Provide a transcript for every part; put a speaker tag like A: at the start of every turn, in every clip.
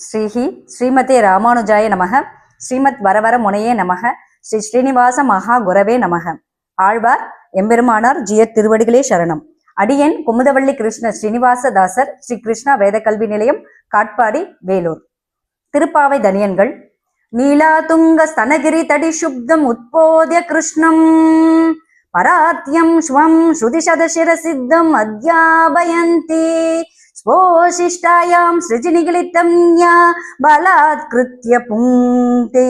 A: ஸ்ரீஹி ஸ்ரீமதே ராமானுஜாய நமக. ஸ்ரீமத் வரவர முனையே நமக. ஸ்ரீ ஸ்ரீனிவாச மகா குரவே நமக. ஆழ்வார் எம்பெருமானார் ஜியர் திருவடிகளே சரணம். அடியேன் குமுதவள்ளி கிருஷ்ண ஸ்ரீனிவாசதாசர், ஸ்ரீ கிருஷ்ணா வேத கல்வி நிலையம், காட்பாடி, வேலூர். திருப்பாவை தனியன்கள். நீலாதுங்க ஸ்தனகிரி தடி சுப்தம் உத்போத்ய கிருஷ்ணம் பராத்யம் ஸ்வம் ஸ்ருதிசதசிர சித்தம் அத்யாபயந்தி ஸ்வோசிஷ்டாயாம் ஸ்ருஜிநிகிலிதம் யா பலாத்கிருத்ய புங்க்தே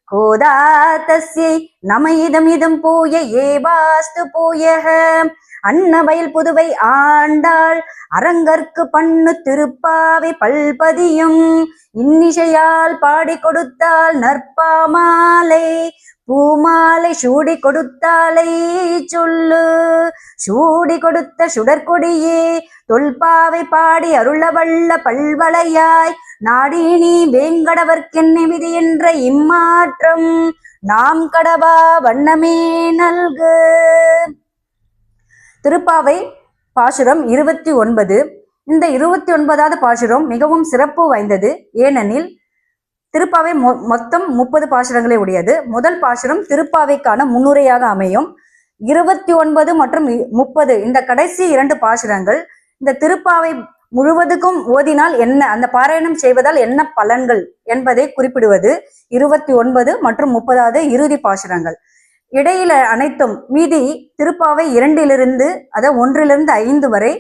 A: கோதா தஸ்யை நம இதம் பூய ஏவாஸ்து பூயः. அன்னவயல் புதுவை ஆண்டாள் அரங்கற்கு பண்ணு திருப்பாவை பல்பதியும் இன்னிசையால் பாடி கொடுத்தாள் நற்பாமாலை பூமாலை சூடி கொடுத்தாலை சொல்லு. சூடி கொடுத்த சுடற்கொடியே தொல்பாவை பாடி அருளவல்ல பல்வளையாய் நாடினி வேங்கடவர்க்கென்ன விதி என்ற இம்மாற்றம் நாம் கடவா வண்ணமே நல்கு. திருப்பாவை பாசுரம் 29. இந்த 29வது பாசுரம் மிகவும் சிறப்பு வாய்ந்தது. ஏனெனில் திருப்பாவை மொத்தம் 30 பாசுரங்களே உடையது. முதல் பாசுரம் திருப்பாவைக்கான முன்னுரையாக அமையும். 29 மற்றும் 30 இந்த கடைசி 2 பாசுரங்கள் இந்த திருப்பாவை முழுவதுக்கும் ஓதினால் என்ன, அந்த பாராயணம் செய்வதால் என்ன பலன்கள் என்பதை குறிப்பிடுவது 29 மற்றும் 30வது இறுதி பாசுரங்கள். இடையில அனைத்தும் மீதி திருப்பாவை 2 அதாவது 1 5 வரை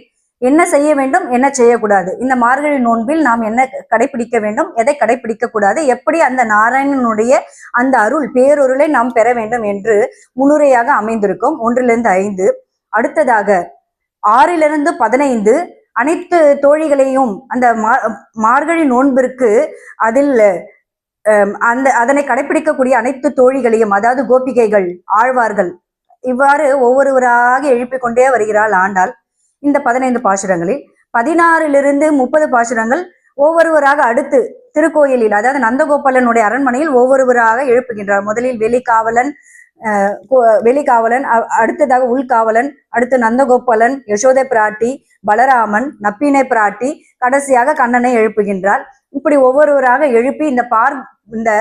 A: என்ன செய்ய வேண்டும், என்ன செய்யக்கூடாது, இந்த மார்கழி நோன்பில் நாம் என்ன கடைபிடிக்க வேண்டும், எதை கடைபிடிக்க கூடாது, எப்படி அந்த நாராயணனுடைய அந்த அருள் பேரொருளை நாம் பெற வேண்டும் என்று முன்னுரையாக அமைந்திருக்கும் 1 5. அடுத்ததாக 6 15 அனைத்து தோழிகளையும் அந்த மார்கழி நோன்பிற்கு அதில் அதனை கடைபிடிக்கக்கூடிய அனைத்து தோழிகளையும், அதாவது கோபிகைகள், ஆழ்வார்கள், இவ்வாறு ஒவ்வொருவராக எழுப்பிக் கொண்டே வருகிறாள் ஆண்டாள். இந்த 15 பாசுரங்களில் 16 30 பாசுரங்கள் ஒவ்வொருவராக அடுத்து திருக்கோயிலில், அதாவது நந்தகோபாலனுடைய அரண்மனையில் ஒவ்வொருவராக எழுப்புகின்றார். முதலில் வெளிக்காவலன், அடுத்ததாக உள்காவலன், அடுத்து நந்தகோபாலன், யசோதை பிராட்டி, பலராமன், நப்பினை பிராட்டி, கடைசியாக கண்ணனை எழுப்புகின்றார். இப்படி ஒவ்வொருவராக எழுப்பி இந்த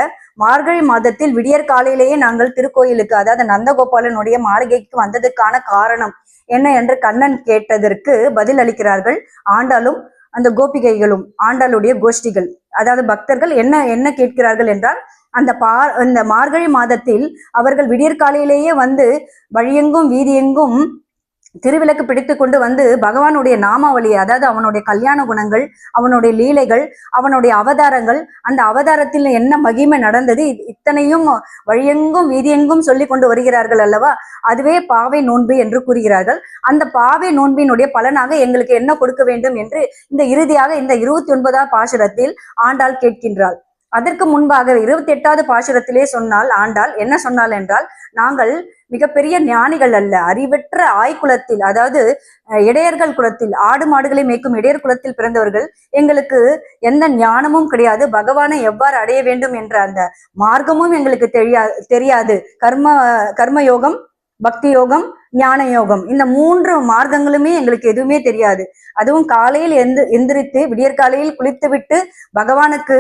A: மார்கழி மாதத்தில் விடியற் காலையிலேயே நாங்கள் திருக்கோயிலுக்கு, அதாவது நந்தகோபாலனுடைய மாளிகைக்கு வந்ததுக்கான காரணம் என்ன என்று கண்ணன் கேட்டதற்கு பதில் அளிக்கிறார்கள் ஆண்டாளும் அந்த கோபிகைகளும். ஆண்டாளுடைய கோஷ்டிகள், அதாவது பக்தர்கள் என்ன கேட்கிறார்கள் என்றால், அந்த மார்கழி மாதத்தில் அவர்கள் விடியற்காலையிலேயே வந்து வழியெங்கும் வீதியெங்கும் திருவிளக்கு பிடித்து கொண்டு வந்து பகவானுடைய நாமாவளி, அதாவது அவனுடைய கல்யாண குணங்கள், அவனுடைய லீலைகள், அவனுடைய அவதாரங்கள், அந்த அவதாரத்தில் என்ன மகிமை நடந்தது, இத்தனையும் வழியெங்கும் வீதியெங்கும் சொல்லி கொண்டு வருகிறார்கள் அல்லவா. அதுவே பாவை நோன்பு என்று கூறுகிறார்கள். அந்த பாவை நோன்பினுடைய பலனாக எங்களுக்கு என்ன கொடுக்க வேண்டும் என்று இந்த இறுதியாக இந்த 29வது பாசுரத்தில் ஆண்டாள் கேட்கின்றாள். அதற்கு முன்பாக 28வது பாசுரத்திலே ஆண்டாள் என்ன சொன்னாள் என்றால், நாங்கள் மிகப்பெரிய ஞானிகள் அல்ல, அறிவற்ற ஆய்குலத்தில், அதாவது இடையர்கள் குலத்தில், ஆடு மாடுகளை மேய்க்கும் இடையர் குலத்தில் பிறந்தவர்கள். எங்களுக்கு எந்த ஞானமும் கிடையாது, பகவானை எவ்வாறு அடைய வேண்டும் என்ற அந்த மார்க்கமும் எங்களுக்கு தெரியாது. கர்ம யோகம், பக்தி யோகம், ஞான யோகம், இந்த 3 மார்க்கங்களுமே எங்களுக்கு எதுவுமே தெரியாது. அதுவும் காலையில் எந்திரித்து விடியற்காலையில் குளித்துவிட்டு பகவானுக்கு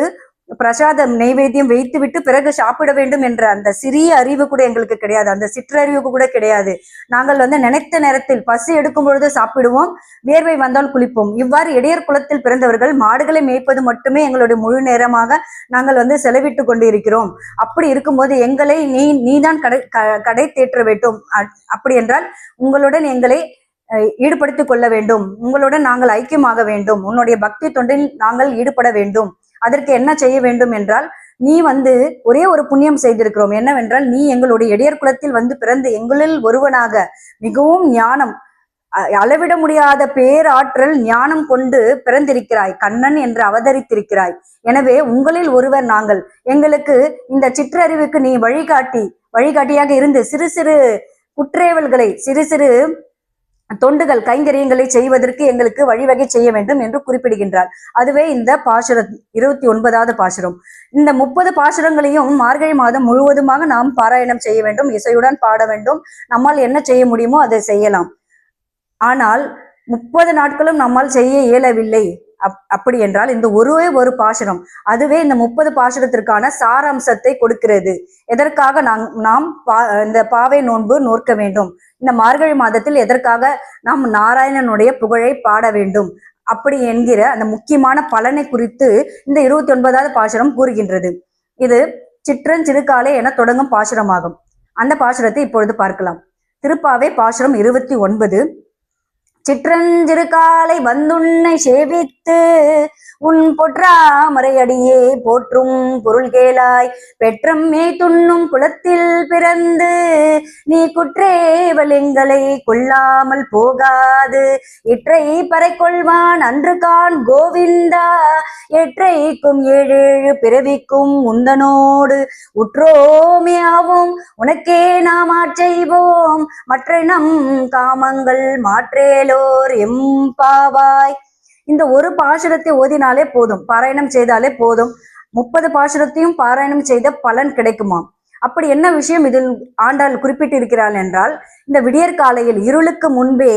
A: பிரசாதம் நெய்வேத்தியம் வைத்துவிட்டு பிறகு சாப்பிட வேண்டும் என்ற அந்த சிறிய அறிவு கூட எங்களுக்கு கிடையாது, அந்த சிற்றறிவு கூட கிடையாது. நாங்கள் நினைத்த நேரத்தில் பசி எடுக்கும் பொழுது சாப்பிடுவோம், வேர்வை வந்தால் குளிப்போம். இவ்வாறு இடையர் குலத்தில் பிறந்தவர்கள் மாடுகளை மேய்ப்பது மட்டுமே எங்களுடைய முழு நேரமாக நாங்கள் செலவிட்டு கொண்டு இருக்கிறோம். அப்படி இருக்கும்போது எங்களை நீதான் கடை தேற்ற வேண்டும். அப்படி என்றால் உங்களுடன் எங்களை ஈடுபடுத்திக் கொள்ள வேண்டும், உங்களுடன் நாங்கள் ஐக்கியமாக வேண்டும், உன்னுடைய பக்தி தொண்டில் நாங்கள் ஈடுபட வேண்டும். அதற்கு என்ன செய்ய வேண்டும் என்றால், நீ ஒரே ஒரு புண்ணியம் செய்திருக்கிறோம். என்னவென்றால், நீ எங்களுடைய இடையர் குலத்தில் பிறந்து எங்களில் ஒருவனாக மிகவும் ஞானம், அளவிட முடியாத பேராற்றல் ஞானம் கொண்டு பிறந்திருக்கிறாய், கண்ணன் என்று அவதரித்திருக்கிறாய். எனவே உங்களில் ஒருவர் நாங்கள். எங்களுக்கு இந்த சிற்றறிவுக்கு நீ வழிகாட்டியாக இருந்து சிறு சிறு குற்றேவல்களை, சிறு சிறு தொண்டுகள், கைங்கரியங்களை செய்வதற்கு எங்களுக்கு வழிவகை செய்ய வேண்டும் என்று குறிப்பிடுகின்றார். அதுவே இந்த பாசுரம் 29வது பாசுரம். இந்த 30 பாசுரங்களையும் மார்கழி மாதம் முழுவதுமாக நாம் பாராயணம் செய்ய வேண்டும், இசையுடன் பாட வேண்டும். நம்மால் என்ன செய்ய முடியுமோ அதை செய்யலாம். ஆனால் 30 நாட்களும் நம்மால் செய்ய இயலவில்லை. அப்படி என்றால் இந்த ஒரே ஒரு பாசுரம் அதுவே இந்த 30 பாசுரத்திற்கான சாராம்சத்தை கொடுக்கிறது. எதற்காக நாம் இந்த பாவை நோன்பு நோக்க வேண்டும், இந்த மார்கழி மாதத்தில் எதற்காக நாம் நாராயணனுடைய புகழை பாட வேண்டும் அப்படி என்கிற அந்த முக்கியமான பலனை குறித்து இந்த 29வது பாசுரம் கூறுகின்றது. இது சிற்றஞ்சிறுகாலை என தொடங்கும் பாசுரமாகும். அந்த பாசுரத்தை இப்பொழுது பார்க்கலாம். திருப்பாவை பாசுரம் 29. சிற்றஞ்சிறுகாலை வந்துன்னை சேவித்து உன் பொற்றாமரை அடியே போற்றும் பொருள் கேளாய், பெற்றம்மே துண்ணும் குலத்தில் பிறந்து நீ குற்றேவல் எங்களை கொள்ளாமல் போகாது, இற்றை பறை கொள்வான் அன்று கான் கோவிந்தா, எற்றைக்கும் ஏழேழு பிறவிக்கும் உந்தனோடு உற்றோமியாவும் உனக்கே நாம் ஆட்செய்வோம், மற்ற நம் காமங்கள் மாற்றேலோர் எம்பாவாய். இந்த ஒரு பாசுரத்தை ஓதினாலே போதும், பாராயணம் செய்தாலே போதும், 30 பாசுரத்தையும் பாராயணம் செய்த பலன் கிடைக்குமாம். அப்படி என்ன விஷயம் இதில் ஆண்டாள் குறிப்பிட்டிருக்கிறாள் என்றால், இந்த விடியற்காலையில் இருளுக்கு முன்பே,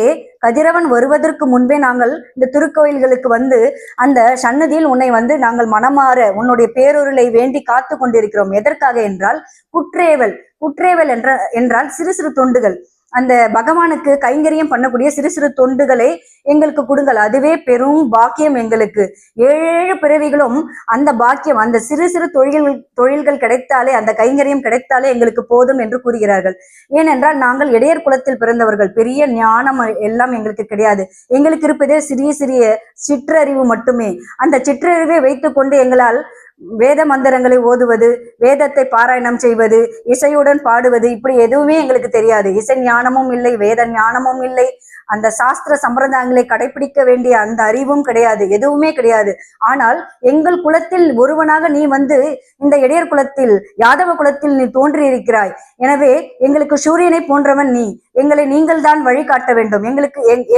A: கதிரவன் வருவதற்கு முன்பே நாங்கள் இந்த திருக்கோயில்களுக்கு வந்து அந்த சன்னதியில் உன்னை வந்து நாங்கள் மனமாற உன்னுடைய பேரொருளை வேண்டி காத்து கொண்டிருக்கிறோம். எதற்காக என்றால் குற்றேவல் என்றால் சிறு சிறு தொண்டுகள், அந்த பகவானுக்கு கைங்கரியம் பண்ணக்கூடிய சிறு சிறு தொண்டுகளை எங்களுக்கு கொடுங்கள், அதுவே பெரும் பாக்கியம் எங்களுக்கு. 7 பிறவிகளும் அந்த பாக்கியம், அந்த சிறு சிறு தொழில்கள் கிடைத்தாலே, அந்த கைங்கரியம் கிடைத்தாலே எங்களுக்கு போதும் என்று கூறுகிறார்கள். ஏனென்றால் நாங்கள் இடையர் குலத்தில் பிறந்தவர்கள், பெரிய ஞானம் எல்லாம் எங்களுக்கு கிடையாது. எங்களுக்கு இருப்பதே சிறிய சிறிய சிற்றறிவு மட்டுமே. அந்த சிற்றறிவை வைத்துக்கொண்டு எங்களால் வேத மந்திரங்களை ஓதுவது, வேதத்தை பாராயணம் செய்வது, இசையுடன் பாடுவது, இப்படி எதுவுமே எங்களுக்கு தெரியாது. இசை ஞானமும் இல்லை, வேத ஞானமும் இல்லை, அந்த சாஸ்திர சம்பிரதாயங்களை கடைபிடிக்க வேண்டிய அந்த அறிவும் கிடையாது, எதுவுமே கிடையாது. ஆனால் எங்கள் குலத்தில் ஒருவனாக நீ வந்து இந்த இடையர் குலத்தில், யாதவ குலத்தில் நீ தோன்றியிருக்கிறாய். எனவே எங்களுக்கு சூரியனை போன்றவன் நீ, எங்களை நீங்கள் தான் வழிகாட்ட வேண்டும்.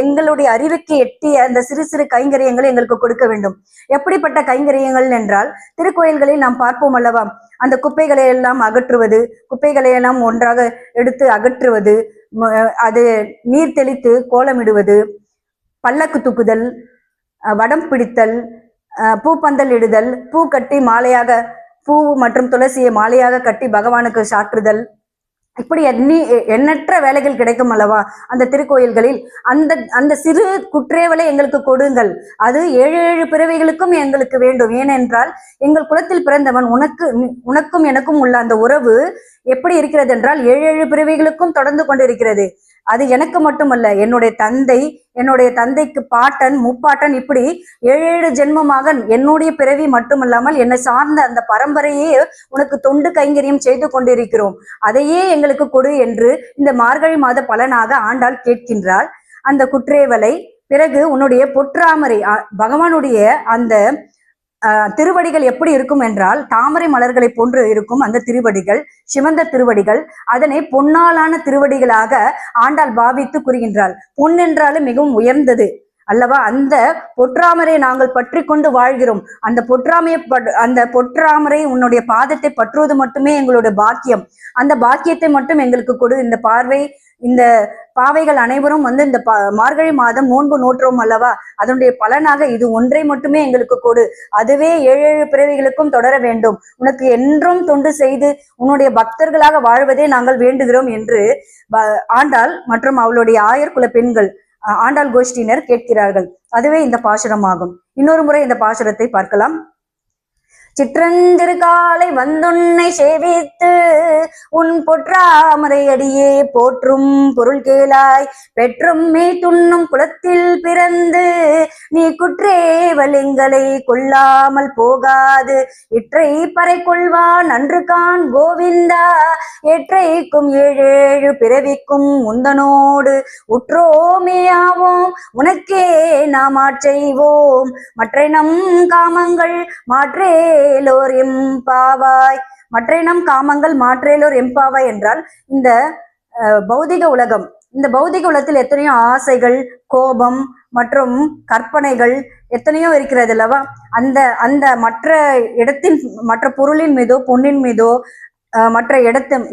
A: எங்களுடைய அறிவுக்கு எட்டிய அந்த சிறு சிறு கைங்கரியங்களை எங்களுக்கு கொடுக்க வேண்டும். எப்படிப்பட்ட கைங்கரியங்கள் என்றால், திருக்கோயில்களில் நாம் பார்ப்போம் அல்லவா, அந்த குப்பைகளை எல்லாம் அகற்றுவது, குப்பைகளை எல்லாம் ஒன்றாக எடுத்து அகற்றுவது, அது நீர் தெளித்து கோலமிடுவது, பல்லக்கு தூக்குதல், வடம் பிடித்தல், பூப்பந்தல் இடுதல், பூ கட்டி மாலையாக, பூ மற்றும் துளசியை மாலையாக கட்டி பகவானுக்கு சாற்றுதல், இப்படி எண்ணற்ற வேலைகள் கிடைக்கும் அல்லவா அந்த திருக்கோயில்களில். அந்த சிறு குற்றேவலை எங்களுக்கு கொடுங்கள், அது 7 பிறவிகளுக்கும் எங்களுக்கு வேண்டும். ஏனென்றால் எங்கள் குலத்தில் பிறந்தவன் உனக்கும் எனக்கும் உள்ள அந்த உறவு எப்படி இருக்கிறது என்றால் 7 பிறவிகளுக்கும் தொடர்ந்து கொண்டிருக்கிறது. அது எனக்கு மட்டுமல்ல, என்னுடைய தந்தைக்கு பாட்டன், முப்பாட்டன், இப்படி 7 ஜென்மமாக என்னுடைய பிறவி மட்டுமல்லாமல் என்னை சார்ந்த அந்த பரம்பரையே உனக்கு தொண்டு கைங்கரியம் செய்து கொண்டிருக்கிறோம், அதையே எங்களுக்கு கொடு என்று இந்த மார்கழி மாத பலனாக ஆண்டாள் கேட்கின்றாள் அந்த குற்றேவலை. பிறகு உன்னுடைய பொற்றாமரை, பகவானுடைய அந்த திருவடிகள் எப்படி இருக்கும் என்றால் தாமரை மலர்களை போன்று இருக்கும் அந்த திருவடிகள், சிவந்த திருவடிகள். அதனை பொன்னாலான திருவடிகளாக ஆண்டாள் பாவித்து கூறுகின்றாள். பொன் என்றாலும் மிகவும் உயர்ந்தது அல்லவா, அந்த பொற்றாமரை நாங்கள் பற்றி கொண்டு வாழ்கிறோம். அந்த பொற்றாமரை உன்னுடைய பாதத்தை பற்றுவது மட்டுமே எங்களுடைய பாக்கியம். அந்த பாக்கியத்தை மட்டும் எங்களுக்கு கொடு. இந்த பாவைகள் அனைவரும் வந்து இந்த மார்கழி மாதம் நோன்பு நோற்றோம் அல்லவா, அதனுடைய பலனாக இது ஒன்றை மட்டுமே எங்களுக்கு கொடு, அதுவே 7 பிறவிகளுக்கும் தொடர வேண்டும், உனக்கு என்றும் தொண்டு செய்து உன்னுடைய பக்தர்களாக வாழ்வதே நாங்கள் வேண்டுகிறோம் என்று ஆண்டாள் மற்றும் அவளுடைய ஆயர்குல பெண்கள், ஆண்டாள் கோஷ்டியினர் கேட்கிறார்கள். அதுவே இந்த பாசுரமாகும். இன்னொரு முறை இந்த பாசுரத்தை பார்க்கலாம். சிற்றஞ்சிறுகாலை வந்துன்னை சேவித்து உன் பொற்றாமரை அடியே போற்றும் பொருள் கேளாய், பெற்றம்மே துண்ணும் குலத்தில் பிறந்து நீ குற்றேவல் எங்களை கொள்ளாமல் போகாது, இற்றை பறை கொள்வான் அன்று கான் கோவிந்தா, எற்றைக்கும் 7 பிறவிக்கும் உந்தனோடு உற்றோமேயாவோம், உனக்கே நாம் ஆட்செய்வோம், மற்ற நம் காமங்கள் மாற்றேலோர் எம்பாவாய். மற்ற நம் காமங்கள் மாற்றேலோர் எம்பாவாய் என்றால் இந்த பௌதிக உலகம், இந்த பௌதிக உலகத்தில் எத்தனையோ ஆசைகள், கோபம் மற்றும் கற்பனைகள் எத்தனையோ இருக்கிறது அல்லவா. அந்த மற்ற இடத்தின், மற்ற பொருளின் மீதோ பொன்னின் மீதோ மற்ற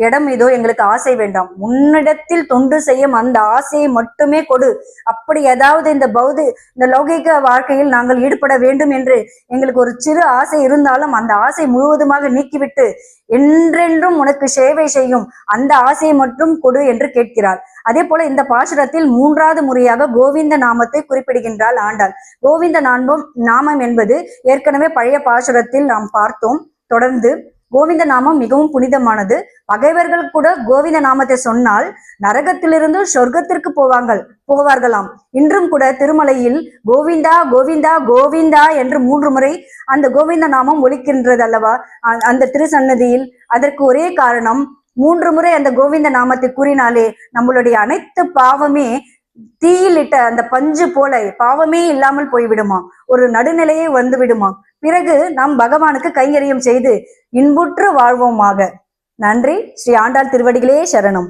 A: இடம் ஏதோ எங்களுக்கு ஆசை வேண்டாம், உன்னிடத்தில் தொண்டு செய்யும் அந்த ஆசையை மட்டுமே கொடு. அப்படி ஏதாவது இந்த லௌகிக வாழ்க்கையில் நாங்கள் ஈடுபட வேண்டும் என்று எங்களுக்கு ஒரு சிறு ஆசை இருந்தாலும் அந்த ஆசை முழுவதுமாக நீக்கிவிட்டு என்றென்றும் உனக்கு சேவை செய்யும் அந்த ஆசையை மட்டும் கொடு என்று கேட்கிறாள். அதே போல இந்த பாசுரத்தில் 3வது முறையாக கோவிந்த நாமத்தை குறிப்பிடுகின்றாள் ஆண்டாள். கோவிந்த நாமம் என்பது ஏற்கனவே பழைய பாசுரத்தில் நாம் பார்த்தோம். தொடர்ந்து கோவிந்த நாமம் மிகவும் புனிதமானது. பகைவர்கள் கூட கோவிந்த நாமத்தை சொன்னால் நரகத்திலிருந்து சொர்க்கத்திற்கு போவார்களாம். இன்றும் கூட திருமலையில் கோவிந்தா கோவிந்தா கோவிந்தா என்று 3 முறை அந்த கோவிந்த நாமம் ஒலிக்கின்றது அல்லவா அந்த திருசன்னதியில். அதற்கு ஒரே காரணம், 3 முறை அந்த கோவிந்த நாமத்தை கூறினாலே நம்மளுடைய அனைத்து பாவமே தீயில் இட்ட அந்த பஞ்சு போல பாவமே இல்லாமல் போய்விடுமா, ஒரு நடுநிலையை வந்து விடுமா. பிறகு நாம் பகவானுக்கு கைங்கரியம் செய்து இன்புற்று வாழ்வோமாக. நன்றி. ஸ்ரீ ஆண்டாள் திருவடிகளே சரணம்.